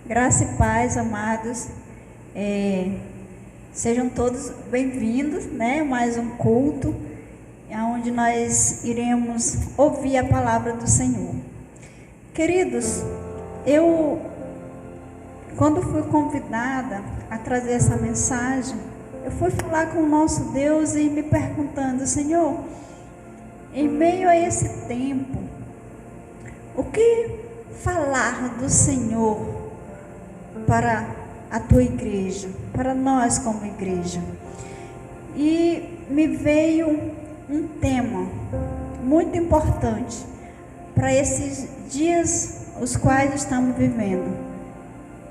Graça e paz, amados. Sejam todos bem-vindos, né? Mais um culto, onde nós iremos ouvir a palavra do Senhor. Queridos, quando fui convidada a trazer essa mensagem, eu fui falar com o nosso Deus e me perguntando: Senhor, em meio a esse tempo, o que falar do Senhor para a tua igreja, para nós como igreja? E me veio um tema muito importante para esses dias os quais estamos vivendo.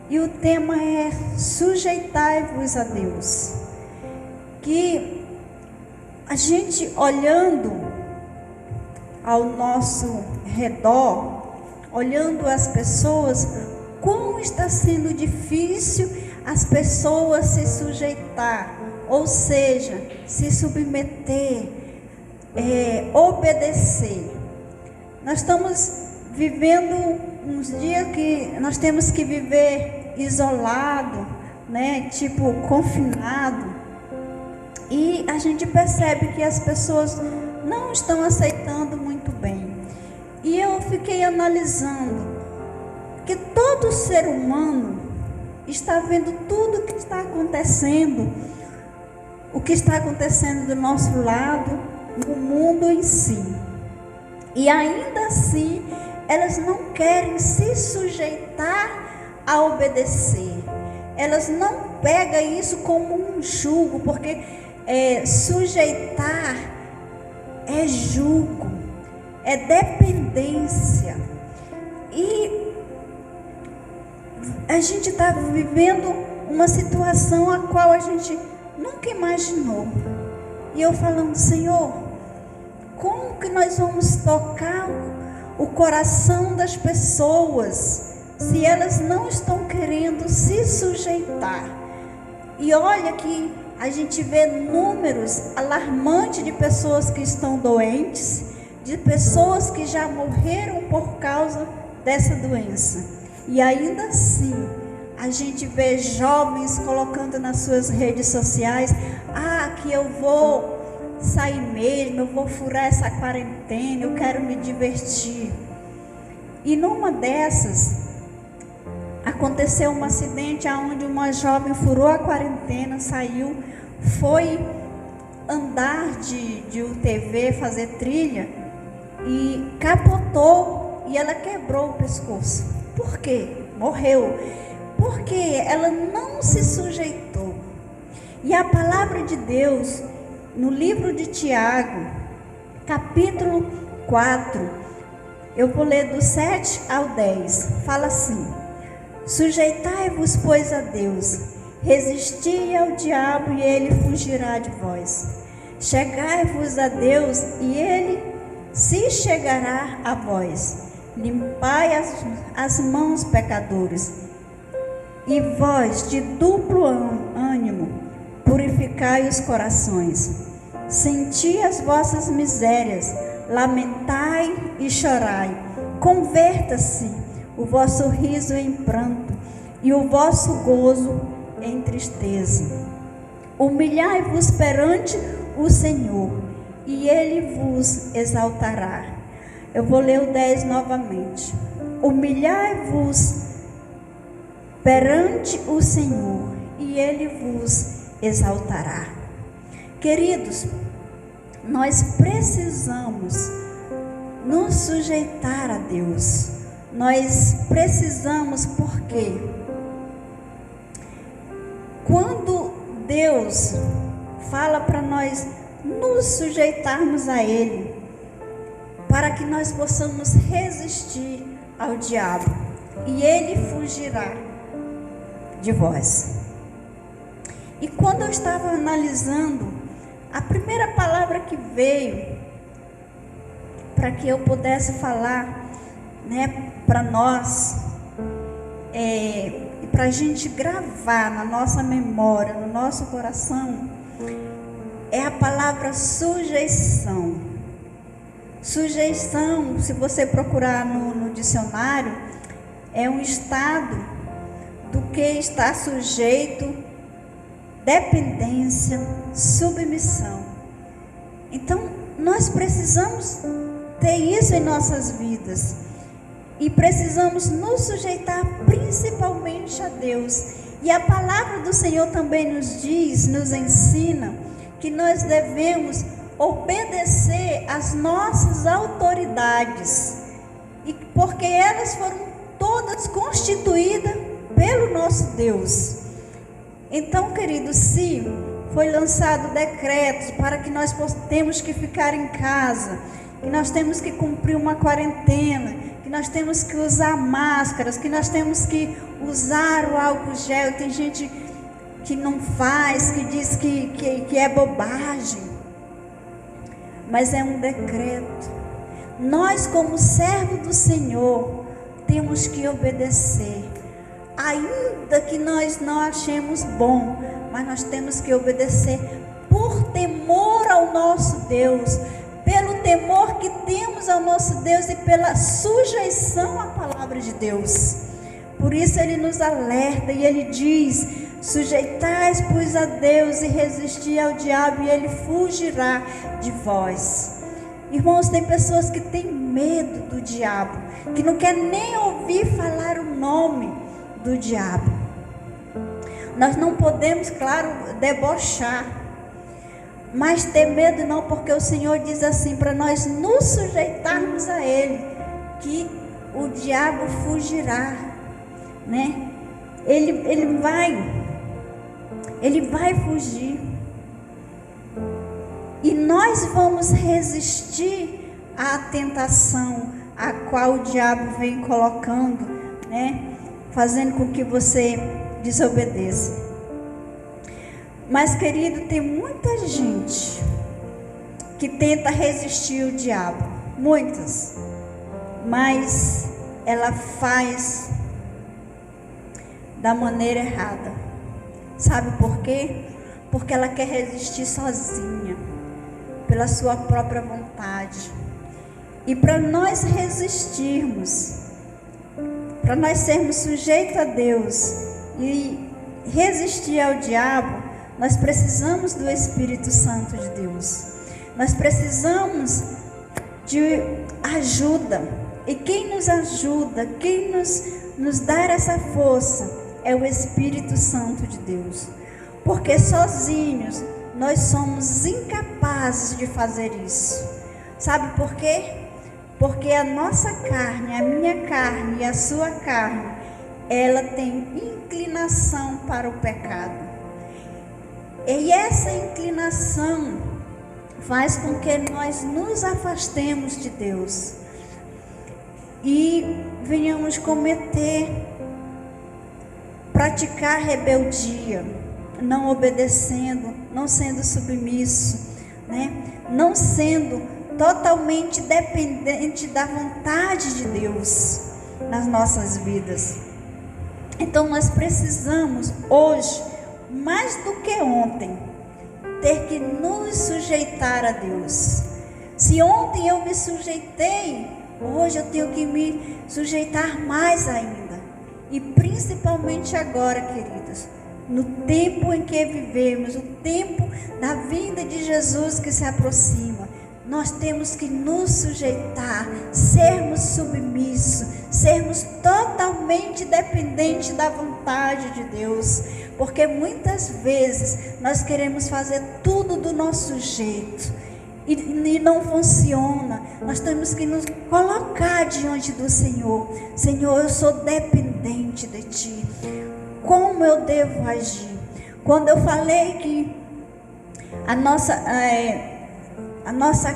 E o tema é: sujeitai-vos a Deus. Que a gente, olhando ao nosso redor, olhando as pessoas, como está sendo difícil as pessoas se sujeitar, ou seja, se submeter, obedecer. Nós estamos vivendo uns dias que nós temos que viver isolado, né? Tipo confinado. E a gente percebe que as pessoas não estão aceitando muito bem. E eu fiquei analisando que todo ser humano está vendo tudo o que está acontecendo, o que está acontecendo do nosso lado, no mundo em si. E ainda assim, elas não querem se sujeitar a obedecer. Elas não pegam isso como um jugo, porque sujeitar é jugo, é dependência. E a gente está vivendo uma situação a qual a gente nunca imaginou. E eu falando: Senhor, como que nós vamos tocar o coração das pessoas se elas não estão querendo se sujeitar? E olha que a gente vê números alarmantes de pessoas que estão doentes, de pessoas que já morreram por causa dessa doença. E ainda assim, a gente vê jovens colocando nas suas redes sociais: que eu vou sair mesmo, eu vou furar essa quarentena, eu quero me divertir. E numa dessas, aconteceu um acidente onde uma jovem furou a quarentena, saiu, foi andar de UTV, fazer trilha, e capotou, e ela quebrou o pescoço. Por quê? Morreu. Porque ela não se sujeitou. E a palavra de Deus, no livro de Tiago, capítulo 4, eu vou ler do 7 ao 10, fala assim: sujeitai-vos, pois, a Deus, resisti ao diabo e ele fugirá de vós. Chegai-vos a Deus e ele se chegará a vós. Limpai as mãos, pecadores, e vós de duplo ânimo, purificai os corações. Senti as vossas misérias, lamentai e chorai. Converta-se o vosso riso em pranto e o vosso gozo em tristeza. Humilhai-vos perante o Senhor e ele vos exaltará. Eu vou ler o 10 novamente. Humilhai-vos perante o Senhor e ele vos exaltará. Queridos, nós precisamos nos sujeitar a Deus. Nós precisamos, porque quando Deus fala para nós nos sujeitarmos a Ele, para que nós possamos resistir ao diabo, e ele fugirá de vós. E quando eu estava analisando, a primeira palavra que veio para que eu pudesse falar, né, para nós, e para a gente gravar na nossa memória, no nosso coração, é a palavra sujeição. Sujeição, se você procurar no dicionário, é um estado do que estar sujeito, dependência, submissão. Então, nós precisamos ter isso em nossas vidas. E precisamos nos sujeitar principalmente a Deus. E a palavra do Senhor também nos diz, nos ensina, que nós devemos obedecer às nossas autoridades. E porque elas foram todas constituídas pelo nosso Deus. Então, queridos, se foi lançado decretos para que nós temos que ficar em casa, que nós temos que cumprir uma quarentena, que nós temos que usar máscaras, que nós temos que usar o álcool gel. Tem gente que não faz, que diz que é bobagem, mas é um decreto. Nós, como servo do Senhor, temos que obedecer, ainda que nós não achemos bom, mas nós temos que obedecer por temor ao nosso Deus, pelo temor que temos ao nosso Deus e pela sujeição à palavra de Deus. Por isso ele nos alerta e ele diz: sujeitais, pois, a Deus e resisti ao diabo e ele fugirá de vós. Irmãos, tem pessoas que têm medo do diabo, que não quer nem ouvir falar o nome do diabo. Nós não podemos, claro, debochar, mas ter medo não, porque o Senhor diz assim, para nós nos sujeitarmos a Ele, que o diabo fugirá, né? Ele vai fugir. E nós vamos resistir à tentação a qual o diabo vem colocando, né? Fazendo com que você desobedeça. Mas, querido, tem muita gente que tenta resistir o diabo, muitas, mas ela faz da maneira errada. Sabe por quê? Porque ela quer resistir sozinha, pela sua própria vontade. E para nós resistirmos, para nós sermos sujeitos a Deus e resistir ao diabo, nós precisamos do Espírito Santo de Deus. Nós precisamos de ajuda. E quem nos ajuda, quem nos dá essa força, é o Espírito Santo de Deus. Porque sozinhos nós somos incapazes de fazer isso. Sabe por quê? Porque a nossa carne, a minha carne e a sua carne, ela tem inclinação para o pecado. E essa inclinação faz com que nós nos afastemos de Deus e venhamos praticar rebeldia, não obedecendo, não sendo submisso, né? Não sendo totalmente dependente da vontade de Deus nas nossas vidas. Então nós precisamos hoje, mais do que ontem, ter que nos sujeitar a Deus. Se ontem eu me sujeitei, hoje eu tenho que me sujeitar mais ainda. E principalmente agora, queridos, no tempo em que vivemos, o tempo da vinda de Jesus que se aproxima, nós temos que nos sujeitar, sermos submissos, sermos totalmente dependentes da vontade de Deus, porque muitas vezes nós queremos fazer tudo do nosso jeito e não funciona. Nós temos que nos colocar diante do Senhor. Senhor, eu sou dependente de Ti. Como eu devo agir? Quando eu falei que a nossa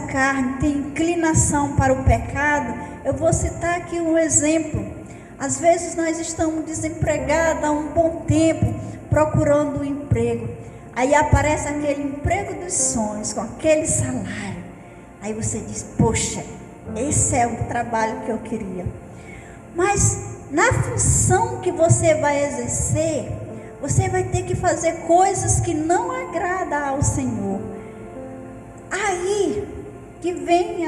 carne tem inclinação para o pecado, eu vou citar aqui um exemplo. Às vezes nós estamos desempregados há um bom tempo, procurando um emprego. Aí aparece aquele emprego dos sonhos, com aquele salário. Aí você diz, poxa, esse é o trabalho que eu queria. Mas na função que você vai exercer, você vai ter que fazer coisas que não agradam ao Senhor. Aí que vem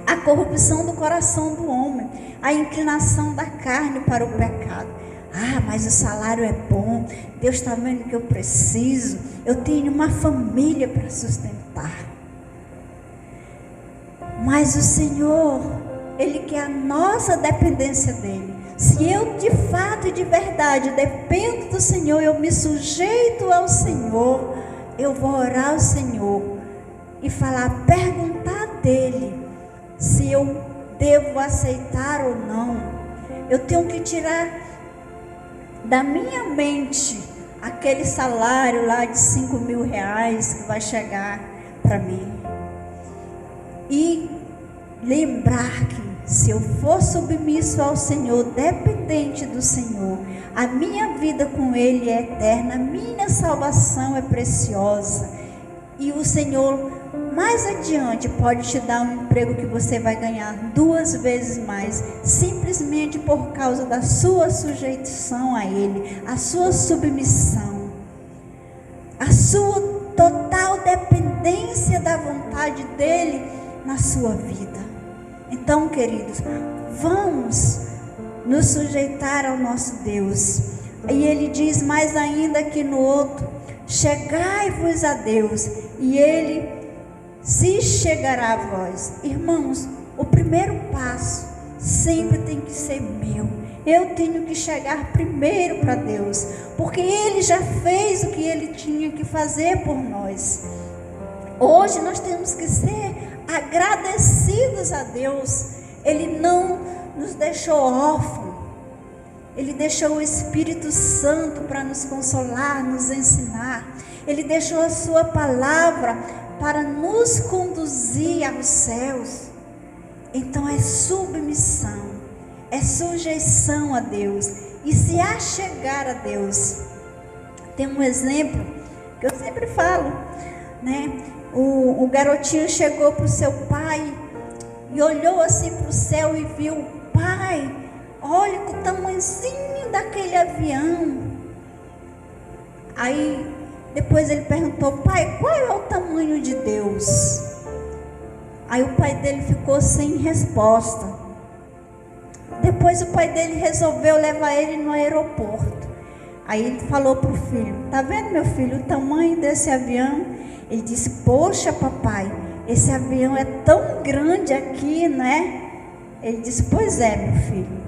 a corrupção do coração do homem, a inclinação da carne para o pecado. Ah, mas o salário é bom, Deus está vendo que eu preciso, eu tenho uma família para sustentar. Mas o Senhor, Ele quer a nossa dependência dEle. Se eu de fato e de verdade dependo do Senhor, eu me sujeito ao Senhor, eu vou orar ao Senhor e perguntar dEle se eu devo aceitar ou não. Eu tenho que tirar da minha mente aquele salário lá de 5.000 reais que vai chegar para mim. E lembrar que se eu for submisso ao Senhor, dependente do Senhor, a minha vida com Ele é eterna, a minha salvação é preciosa. E o Senhor, mais adiante, pode te dar um emprego que você vai ganhar 2 vezes mais, simplesmente por causa da sua sujeição a Ele, a sua submissão, a sua total dependência da vontade dEle na sua vida. Então, queridos, vamos nos sujeitar ao nosso Deus. E Ele diz mais ainda aqui no outro: chegai-vos a Deus, e Ele se chegará a vós. Irmãos, o primeiro passo sempre tem que ser meu. Eu tenho que chegar primeiro para Deus, porque Ele já fez o que Ele tinha que fazer por nós. Hoje nós temos que ser agradecidos a Deus. Ele não nos deixou órfãos. Ele deixou o Espírito Santo para nos consolar, nos ensinar. Ele deixou a sua palavra para nos conduzir aos céus. Então é submissão, é sujeição a Deus e se achegar a Deus. Tem um exemplo que eu sempre falo, né? O garotinho chegou para o seu pai e olhou assim para o céu e viu: pai, olha o tamanhozinho daquele avião. Aí depois ele perguntou: pai, qual é o tamanho de Deus? Aí o pai dele ficou sem resposta. Depois o pai dele resolveu levar ele no aeroporto. Aí ele falou para o filho: tá vendo, meu filho, o tamanho desse avião? Ele disse: poxa, papai, esse avião é tão grande aqui, né? Ele disse: pois é, meu filho.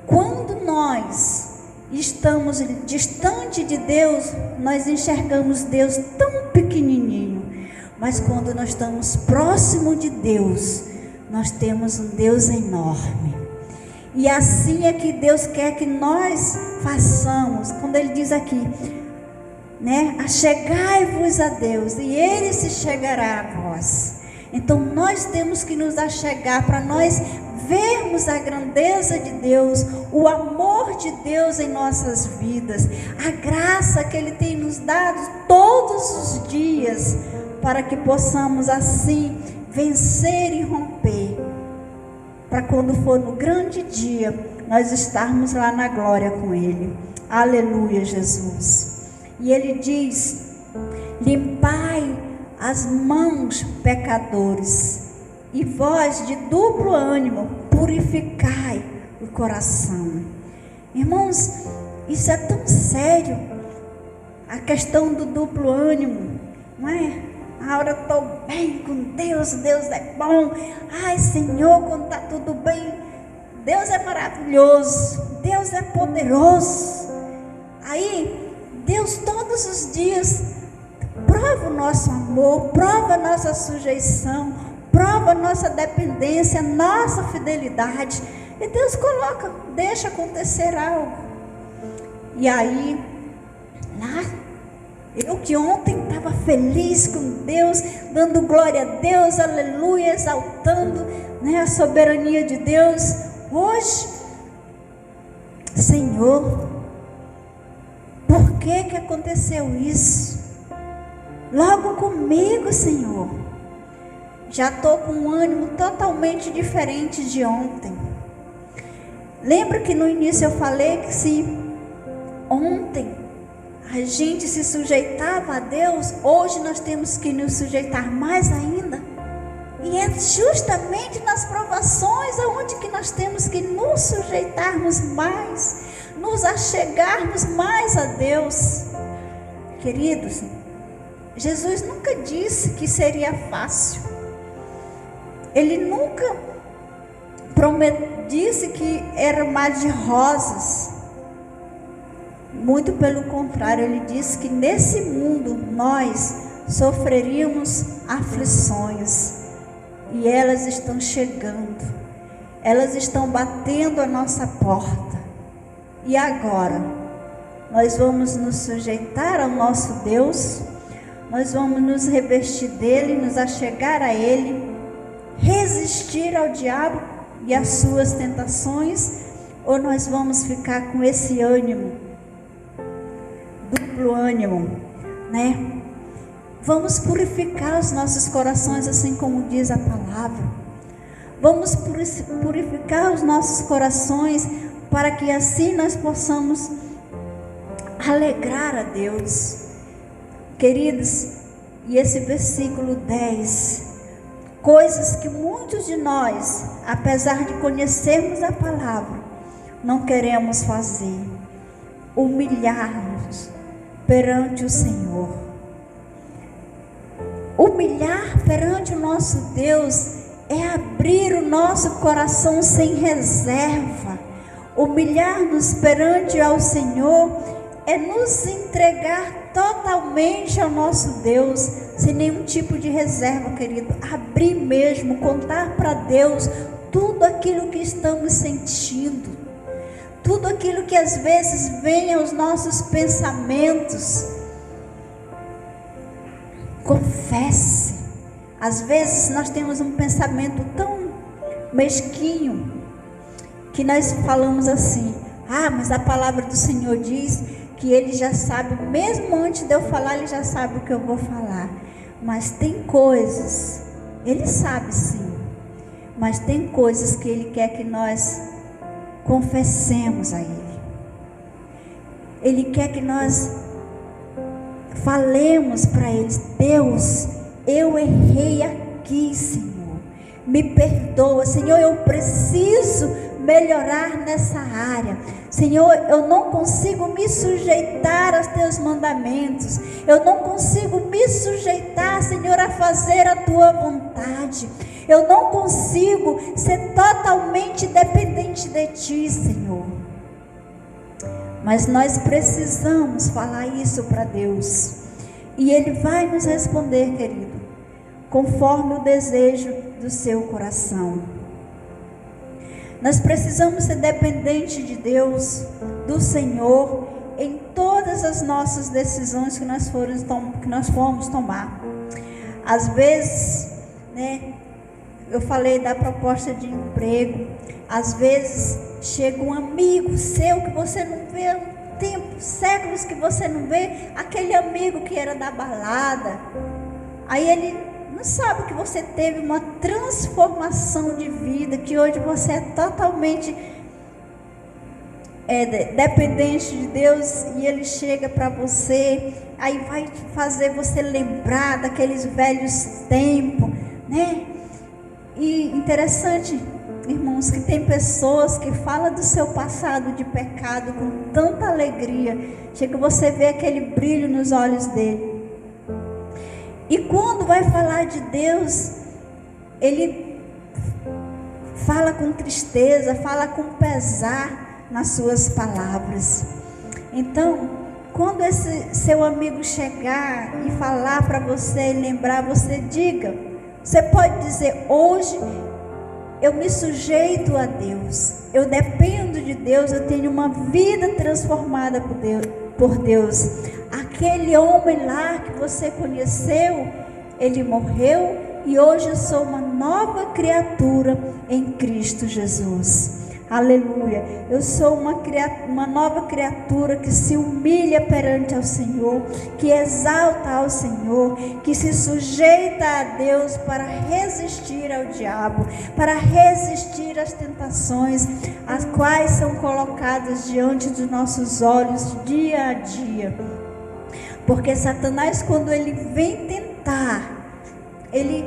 Quando nós estamos distante de Deus, nós enxergamos Deus tão pequenininho. Mas quando nós estamos próximo de Deus, nós temos um Deus enorme. E assim é que Deus quer que nós façamos. Quando Ele diz aqui, né? Achegai-vos a Deus, e Ele se chegará a vós. Então nós temos que nos achegar para nós vermos a grandeza de Deus, o amor de Deus em nossas vidas, a graça que Ele tem nos dado todos os dias, para que possamos assim vencer e romper, para quando for no grande dia, nós estarmos lá na glória com Ele. Aleluia, Jesus. E Ele diz: limpai as mãos, pecadores, e vós de duplo ânimo, purificai o coração. Irmãos, isso é tão sério, a questão do duplo ânimo, não é? A hora eu estou bem com Deus, Deus é bom. Ai, Senhor, quando está tudo bem, Deus é maravilhoso, Deus é poderoso. Aí, Deus todos os dias prova o nosso amor, prova a nossa sujeição, prova a nossa dependência, a nossa fidelidade. E Deus deixa acontecer algo. E aí, lá, eu que ontem estava feliz com Deus, dando glória a Deus, aleluia, exaltando, né, a soberania de Deus. Hoje, Senhor, por que aconteceu isso? Logo comigo, Senhor. Já estou com um ânimo totalmente diferente de ontem. Lembra que no início eu falei que se ontem a gente se sujeitava a Deus, hoje nós temos que nos sujeitar mais ainda. E é justamente nas provações onde que nós temos que nos sujeitarmos mais. nos achegarmos mais a Deus. Queridos, Jesus nunca disse que seria fácil. Ele nunca disse que era um mar de rosas. Muito pelo contrário, ele disse que nesse mundo nós sofreríamos aflições. E elas estão chegando. Elas estão batendo a nossa porta. E agora? Nós vamos nos sujeitar ao nosso Deus? Nós vamos nos revestir dele, nos achegar a ele, resistir ao diabo e às suas tentações? Ou nós vamos ficar com esse ânimo, duplo ânimo, né? Vamos purificar os nossos corações, assim como diz a palavra. Vamos purificar os nossos corações, para que assim nós possamos alegrar a Deus. Queridos, e esse versículo 10, coisas que muitos de nós, apesar de conhecermos a palavra, não queremos fazer: humilhar-nos perante o Senhor. Humilhar perante o nosso Deus é abrir o nosso coração sem reserva. Humilhar-nos perante ao Senhor é nos entregar totalmente ao nosso Deus, sem nenhum tipo de reserva, querido. Abrir mesmo, contar para Deus tudo aquilo que estamos sentindo, tudo aquilo que às vezes vem aos nossos pensamentos. Confesse. Às vezes nós temos um pensamento tão mesquinho que nós falamos assim: ah, mas a palavra do Senhor diz que Ele já sabe, mesmo antes de eu falar, Ele já sabe o que eu vou falar. Mas tem coisas, Ele sabe sim, mas tem coisas que Ele quer que nós confessemos a Ele. Ele quer que nós falemos para Ele: Deus, eu errei aqui, Senhor, me perdoa, Senhor, eu preciso melhorar nessa área. Senhor, eu não consigo me sujeitar aos teus mandamentos, eu não consigo me sujeitar, Senhor, a fazer a tua vontade, eu não consigo ser totalmente dependente de ti, Senhor. Mas nós precisamos falar isso para Deus, e Ele vai nos responder, querido, conforme o desejo do seu coração. Nós precisamos ser dependentes de Deus, do Senhor, em todas as nossas decisões que nós formos tomar. Às vezes, né, eu falei da proposta de emprego. Às vezes chega um amigo seu que você não vê há tempo, séculos que você não vê, aquele amigo que era da balada. Aí ele não sabe que você teve uma transformação de vida, que hoje você é totalmente dependente de Deus, e Ele chega para você, aí vai fazer você lembrar daqueles velhos tempos, né? E interessante, irmãos, que tem pessoas que falam do seu passado de pecado com tanta alegria, chega você vê aquele brilho nos olhos dele. E quando vai falar de Deus, ele fala com tristeza, fala com pesar nas suas palavras. Então, quando esse seu amigo chegar e falar para você e lembrar, você diga, você pode dizer: hoje eu me sujeito a Deus, eu dependo de Deus, eu tenho uma vida transformada por Deus. Aquele homem lá que você conheceu, ele morreu e hoje eu sou uma nova criatura em Cristo Jesus. Aleluia. Eu sou uma nova criatura que se humilha perante ao Senhor, que exalta ao Senhor, que se sujeita a Deus para resistir ao diabo, para resistir às tentações, as quais são colocadas diante dos nossos olhos dia a dia. Porque Satanás, quando ele vem tentar, ele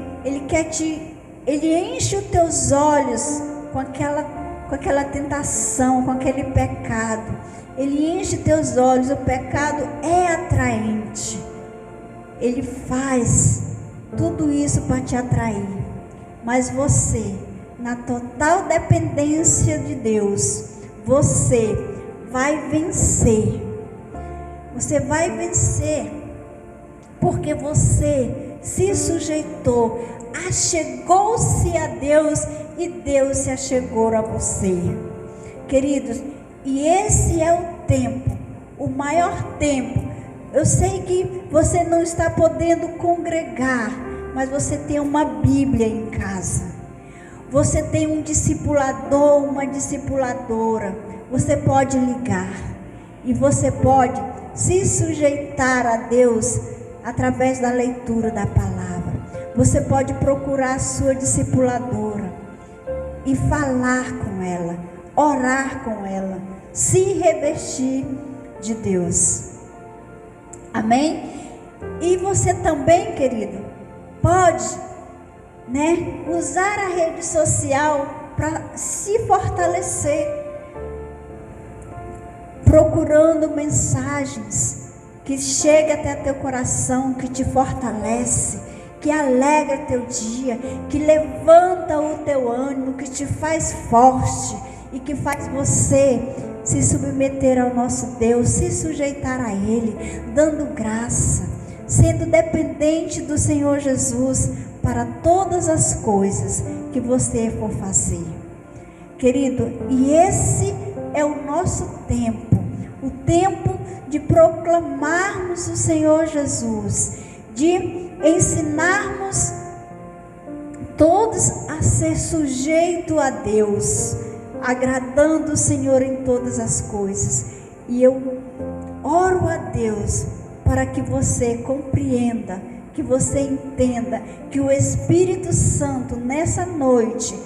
enche os teus olhos com aquela com aquela tentação, com aquele pecado. Ele enche teus olhos. O pecado é atraente. Ele faz tudo isso para te atrair. Mas você, na total dependência de Deus, você vai vencer. Você vai vencer porque você se sujeitou, achegou-se a Deus e Deus se achegou a você. Queridos, e esse é o tempo, o maior tempo. Eu sei que você não está podendo congregar, mas você tem uma Bíblia em casa. Você tem um discipulador, uma discipuladora. Você pode ligar e você pode se sujeitar a Deus através da leitura da palavra. Você pode procurar a sua discipuladora e falar com ela, orar com ela, se revestir de Deus. Amém? E você também, querido, pode, usar a rede social para se fortalecer, procurando mensagens que cheguem até teu coração, que te fortalece, que alegra teu dia, que levanta o teu ânimo, que te faz forte e que faz você se submeter ao nosso Deus, se sujeitar a Ele, dando graça, sendo dependente do Senhor Jesus para todas as coisas que você for fazer. Querido, e esse é o nosso tempo, o tempo de proclamarmos o Senhor Jesus, de ensinarmos todos a ser sujeito a Deus, agradando o Senhor em todas as coisas. E eu oro a Deus para que você compreenda, que você entenda, que o Espírito Santo nessa noite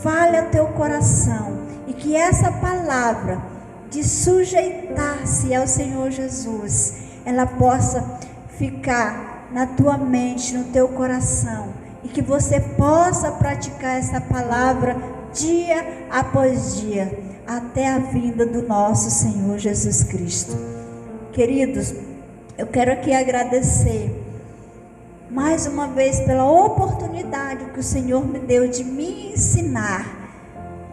fale ao teu coração e que essa palavra de sujeitar-se ao Senhor Jesus, ela possa ficar na tua mente, no teu coração, e que você possa praticar essa palavra dia após dia, até a vinda do nosso Senhor Jesus Cristo. Queridos, eu quero aqui agradecer mais uma vez pela oportunidade que o Senhor me deu de me ensinar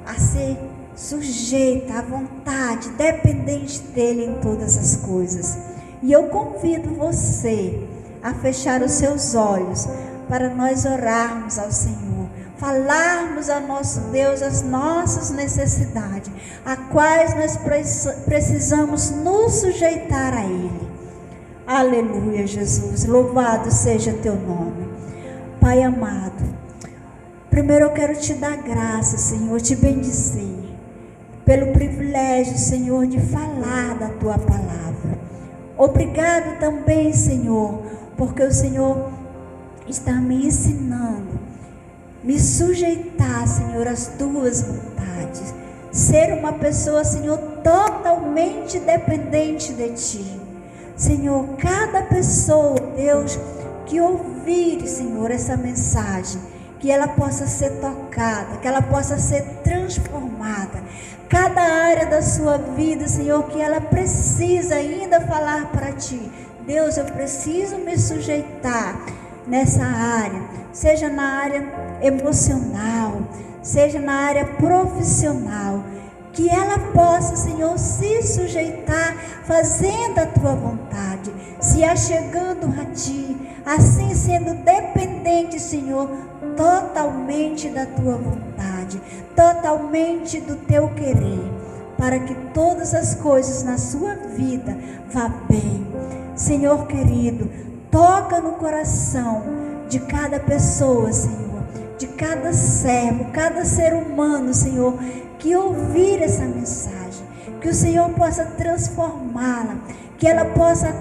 a ser sujeita à vontade, dependente dEle em todas as coisas. E eu convido você a fechar os seus olhos para nós orarmos ao Senhor, falarmos ao nosso Deus as nossas necessidades, a quais nós precisamos nos sujeitar a Ele. Aleluia, Jesus, louvado seja teu nome. Pai amado, primeiro eu quero te dar graça, Senhor, te bendizer, pelo privilégio, Senhor, de falar da tua palavra. Obrigado também, Senhor, porque o Senhor está me ensinando, me sujeitar, Senhor, às tuas vontades, ser uma pessoa, Senhor, totalmente dependente de ti. Senhor, cada pessoa, Deus, que ouvir, Senhor, essa mensagem, que ela possa ser tocada, que ela possa ser transformada. Cada área da sua vida, Senhor, que ela precisa ainda falar para ti. Deus, eu preciso me sujeitar nessa área, seja na área emocional, seja na área profissional. Que ela possa, Senhor, se sujeitar, fazendo a tua vontade, se achegando a ti, assim sendo dependente, Senhor, totalmente da tua vontade, totalmente do teu querer, para que todas as coisas na sua vida vá bem. Senhor querido, toca no coração de cada pessoa, Senhor, de cada servo, cada ser humano, Senhor, que ouvir essa mensagem, que o Senhor possa transformá-la, que ela possa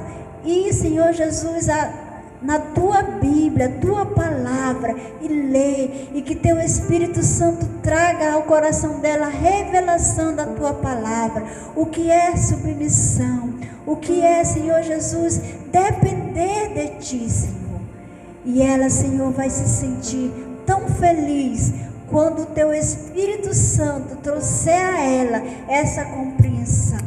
ir, Senhor Jesus, na tua Bíblia, tua palavra, e ler, e que teu Espírito Santo traga ao coração dela a revelação da tua palavra, o que é submissão, o que é, Senhor Jesus, depender de ti, Senhor. E ela, Senhor, vai se sentir tão feliz quando o teu Espírito Santo trouxer a ela essa compreensão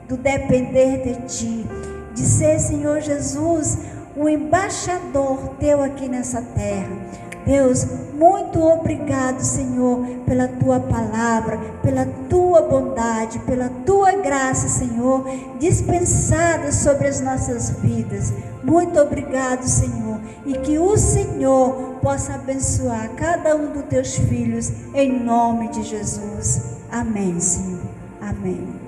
do depender de ti, de ser, Senhor Jesus, o embaixador teu aqui nessa terra. Deus, muito obrigado, Senhor, pela tua palavra, pela tua bondade, pela tua graça, Senhor, dispensada sobre as nossas vidas. Muito obrigado, Senhor, e que o Senhor possa abençoar cada um dos teus filhos, em nome de Jesus. Amém, Senhor. Amém.